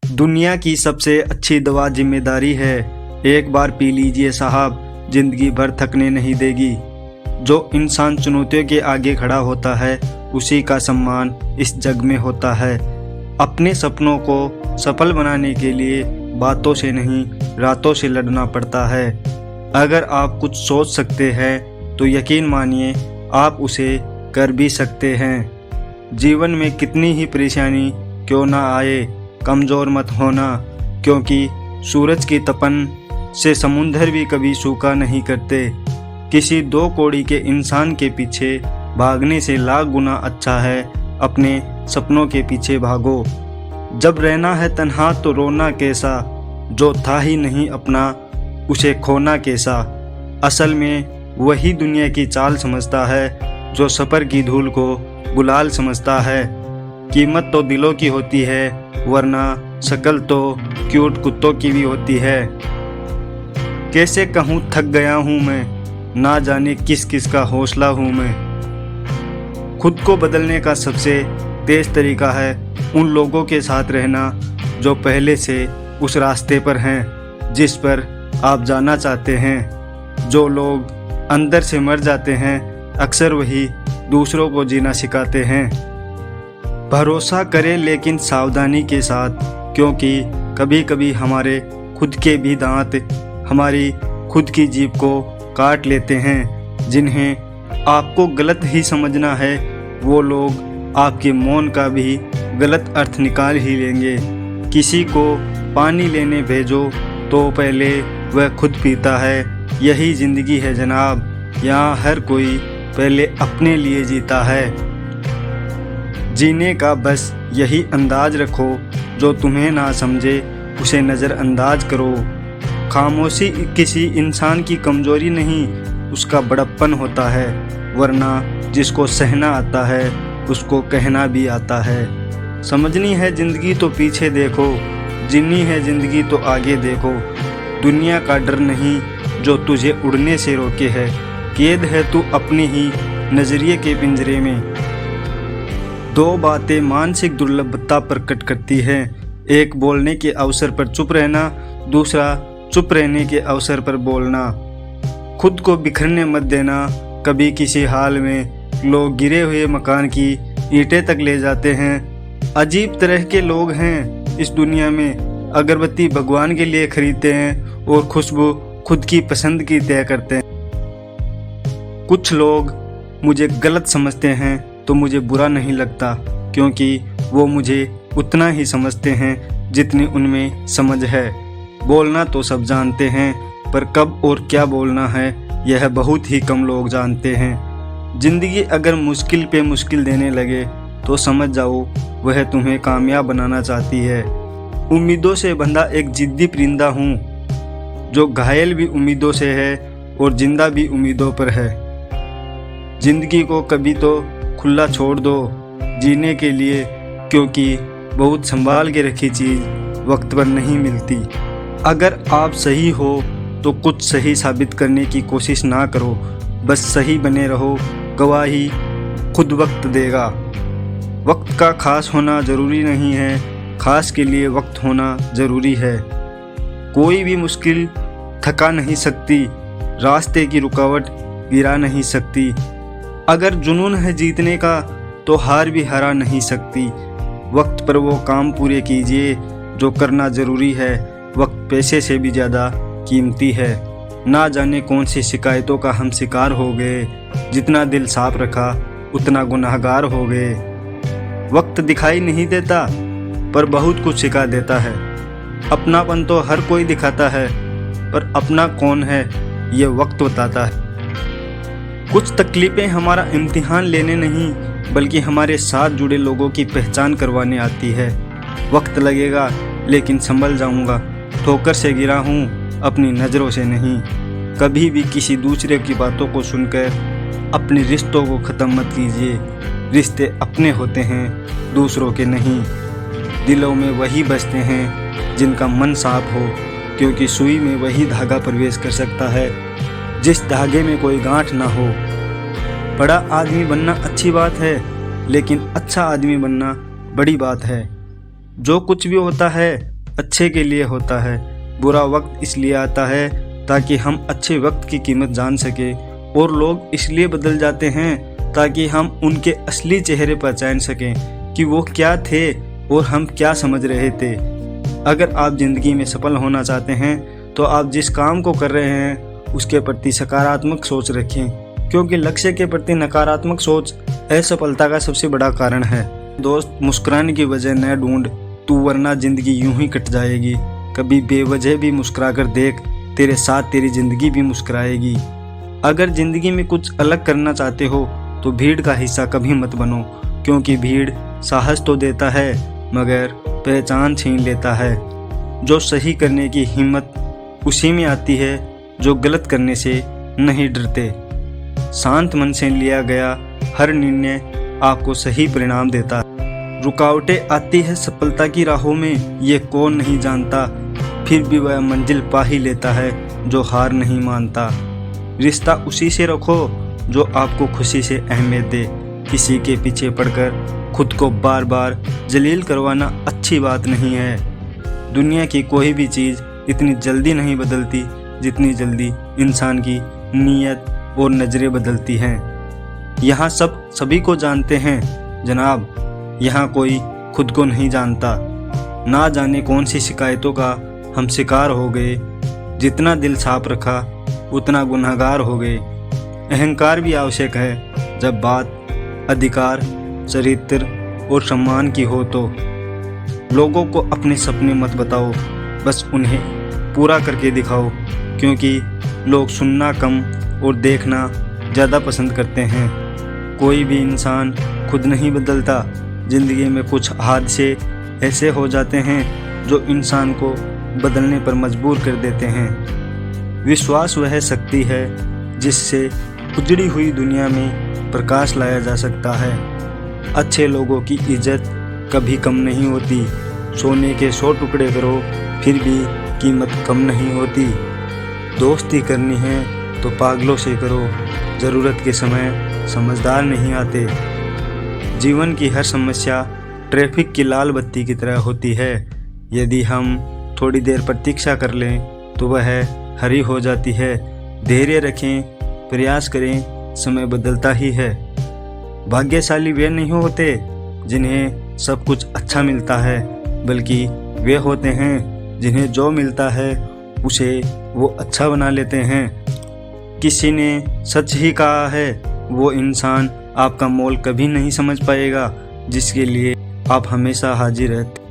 दुनिया की सबसे अच्छी दवा जिम्मेदारी है। एक बार पी लीजिए साहब, जिंदगी भर थकने नहीं देगी। जो इंसान चुनौतियों के आगे खड़ा होता है उसी का सम्मान इस जग में होता है। अपने सपनों को सफल बनाने के लिए बातों से नहीं रातों से लड़ना पड़ता है। अगर आप कुछ सोच सकते हैं तो यकीन मानिए आप उसे कर भी सकते हैं। जीवन में कितनी ही परेशानी क्यों ना आए, कमज़ोर मत होना, क्योंकि सूरज की तपन से समुंदर भी कभी सूखा नहीं करते। किसी दो कौड़ी के इंसान के पीछे भागने से लाख गुना अच्छा है अपने सपनों के पीछे भागो। जब रहना है तन्हा तो रोना कैसा, जो था ही नहीं अपना उसे खोना कैसा। असल में वही दुनिया की चाल समझता है जो सफ़र की धूल को गुलाल समझता है। कीमत तो दिलों की होती है, वरना शक्ल तो क्यूट कुत्तों की भी होती है। कैसे कहूँ थक गया हूँ मैं, ना जाने किस किस का हौसला हूँ मैं। खुद को बदलने का सबसे तेज़ तरीका है उन लोगों के साथ रहना जो पहले से उस रास्ते पर हैं जिस पर आप जाना चाहते हैं। जो लोग अंदर से मर जाते हैं अक्सर वही दूसरों को जीना सिखाते हैं। भरोसा करें लेकिन सावधानी के साथ, क्योंकि कभी कभी हमारे खुद के भी दांत हमारी खुद की जीभ को काट लेते हैं। जिन्हें आपको गलत ही समझना है वो लोग आपके मौन का भी गलत अर्थ निकाल ही लेंगे। किसी को पानी लेने भेजो तो पहले वह खुद पीता है। यही ज़िंदगी है जनाब, यहाँ हर कोई पहले अपने लिए जीता है। जीने का बस यही अंदाज रखो, जो तुम्हें ना समझे उसे नज़रअंदाज करो। खामोशी किसी इंसान की कमज़ोरी नहीं, उसका बड़प्पन होता है। वरना जिसको सहना आता है उसको कहना भी आता है। समझनी है ज़िंदगी तो पीछे देखो, जीनी है ज़िंदगी तो आगे देखो। दुनिया का डर नहीं जो तुझे उड़ने से रोके है, कैद है तू अपनी ही नज़रिए के पिंजरे में। दो बातें मानसिक दुर्लभता प्रकट करती हैं, एक बोलने के अवसर पर चुप रहना, दूसरा चुप रहने के अवसर पर बोलना। खुद को बिखरने मत देना कभी किसी हाल में। लोग गिरे हुए मकान की ईंटें तक ले जाते हैं। अजीब तरह के लोग हैं इस दुनिया में। अगरबत्ती भगवान के लिए खरीदते हैं और खुशबू खुद की पसंद की तय करते हैं। कुछ लोग मुझे गलत समझते हैं तो मुझे बुरा नहीं लगता, क्योंकि वो मुझे उतना ही समझते हैं जितनी उनमें समझ है। बोलना तो सब जानते हैं, पर कब और क्या बोलना है यह बहुत ही कम लोग जानते हैं। ज़िंदगी अगर मुश्किल पे मुश्किल देने लगे तो समझ जाओ वह तुम्हें कामयाब बनाना चाहती है। उम्मीदों से बंधा एक जिद्दी परिंदा हूँ, जो घायल भी उम्मीदों से है और जिंदा भी उम्मीदों पर है। ज़िंदगी को कभी तो खुला छोड़ दो जीने के लिए, क्योंकि बहुत संभाल के रखी चीज़ वक्त पर नहीं मिलती। अगर आप सही हो तो कुछ सही साबित करने की कोशिश ना करो, बस सही बने रहो। गवाही खुद वक्त देगा। वक्त का खास होना ज़रूरी नहीं है, खास के लिए वक्त होना ज़रूरी है। कोई भी मुश्किल थका नहीं सकती, रास्ते की रुकावट गिरा नहीं सकती। अगर जुनून है जीतने का तो हार भी हरा नहीं सकती। वक्त पर वो काम पूरे कीजिए जो करना ज़रूरी है। वक्त पैसे से भी ज़्यादा कीमती है। ना जाने कौन सी शिकायतों का हम शिकार हो गए, जितना दिल साफ रखा उतना गुनाहगार हो गए। वक्त दिखाई नहीं देता पर बहुत कुछ सिखा देता है। अपनापन तो हर कोई दिखाता है, पर अपना कौन है ये वक्त बताता है। कुछ तकलीफ़ें हमारा इम्तिहान लेने नहीं बल्कि हमारे साथ जुड़े लोगों की पहचान करवाने आती है। वक्त लगेगा लेकिन संभल जाऊंगा। ठोकर से गिरा हूँ अपनी नज़रों से नहीं। कभी भी किसी दूसरे की बातों को सुनकर अपने रिश्तों को ख़त्म मत कीजिए। रिश्ते अपने होते हैं, दूसरों के नहीं। दिलों में वही बसते हैं जिनका मन साफ हो, क्योंकि सुई में वही धागा प्रवेश कर सकता है जिस धागे में कोई गांठ ना हो। बड़ा आदमी बनना अच्छी बात है, लेकिन अच्छा आदमी बनना बड़ी बात है। जो कुछ भी होता है अच्छे के लिए होता है। बुरा वक्त इसलिए आता है ताकि हम अच्छे वक्त की कीमत जान सके, और लोग इसलिए बदल जाते हैं ताकि हम उनके असली चेहरे पहचान सकें कि वो क्या थे और हम क्या समझ रहे थे। अगर आप ज़िंदगी में सफल होना चाहते हैं तो आप जिस काम को कर रहे हैं उसके प्रति सकारात्मक सोच रखें, क्योंकि लक्ष्य के प्रति नकारात्मक सोच असफलता का सबसे बड़ा कारण है। दोस्त, मुस्कुराने की वजह न ढूंढ तू, वरना ज़िंदगी यूं ही कट जाएगी। कभी बेवजह भी मुस्कुरा कर देख, तेरे साथ तेरी ज़िंदगी भी मुस्कुराएगी। अगर ज़िंदगी में कुछ अलग करना चाहते हो तो भीड़ का हिस्सा कभी मत बनो, क्योंकि भीड़ साहस तो देता है मगर पहचान छीन लेता है। जो सही करने की हिम्मत उसी में आती है जो गलत करने से नहीं डरते। शांत मन से लिया गया हर निर्णय आपको सही परिणाम देता है। रुकावटें आती है सफलता की राहों में, ये कौन नहीं जानता, फिर भी वह मंजिल पा ही लेता है जो हार नहीं मानता। रिश्ता उसी से रखो जो आपको खुशी से अहमियत दे। किसी के पीछे पड़कर खुद को बार बार जलील करवाना अच्छी बात नहीं है। दुनिया की कोई भी चीज़ इतनी जल्दी नहीं बदलती जितनी जल्दी इंसान की नीयत और नज़रें बदलती हैं। यहाँ सब सभी को जानते हैं जनाब, यहाँ कोई खुद को नहीं जानता। ना जाने कौन सी शिकायतों का हम शिकार हो गए। जितना दिल साफ रखा उतना गुनहगार हो गए। अहंकार भी आवश्यक है जब बात अधिकार, चरित्र और सम्मान की हो तो। लोगों को अपने सपने मत बताओ, बस उन्हें पूरा करके दिखाओ, क्योंकि लोग सुनना कम और देखना ज़्यादा पसंद करते हैं। कोई भी इंसान खुद नहीं बदलता। ज़िंदगी में कुछ हादसे ऐसे हो जाते हैं जो इंसान को बदलने पर मजबूर कर देते हैं। विश्वास वह शक्ति है जिससे उजड़ी हुई दुनिया में प्रकाश लाया जा सकता है। अच्छे लोगों की इज्जत कभी कम नहीं होती। सोने के 100 टुकड़े करो फिर भी कीमत कम नहीं होती। दोस्ती करनी है तो पागलों से करो, ज़रूरत के समय समझदार नहीं आते। जीवन की हर समस्या ट्रैफिक की लाल बत्ती की तरह होती है। यदि हम थोड़ी देर प्रतीक्षा कर लें तो वह हरी हो जाती है। धैर्य रखें, प्रयास करें, समय बदलता ही है। भाग्यशाली वे नहीं होते जिन्हें सब कुछ अच्छा मिलता है, बल्कि वे होते हैं जिन्हें जो मिलता है उसे वो अच्छा बना लेते हैं। किसी ने सच ही कहा है, वो इंसान आपका मोल कभी नहीं समझ पाएगा जिसके लिए आप हमेशा हाजिर रहते।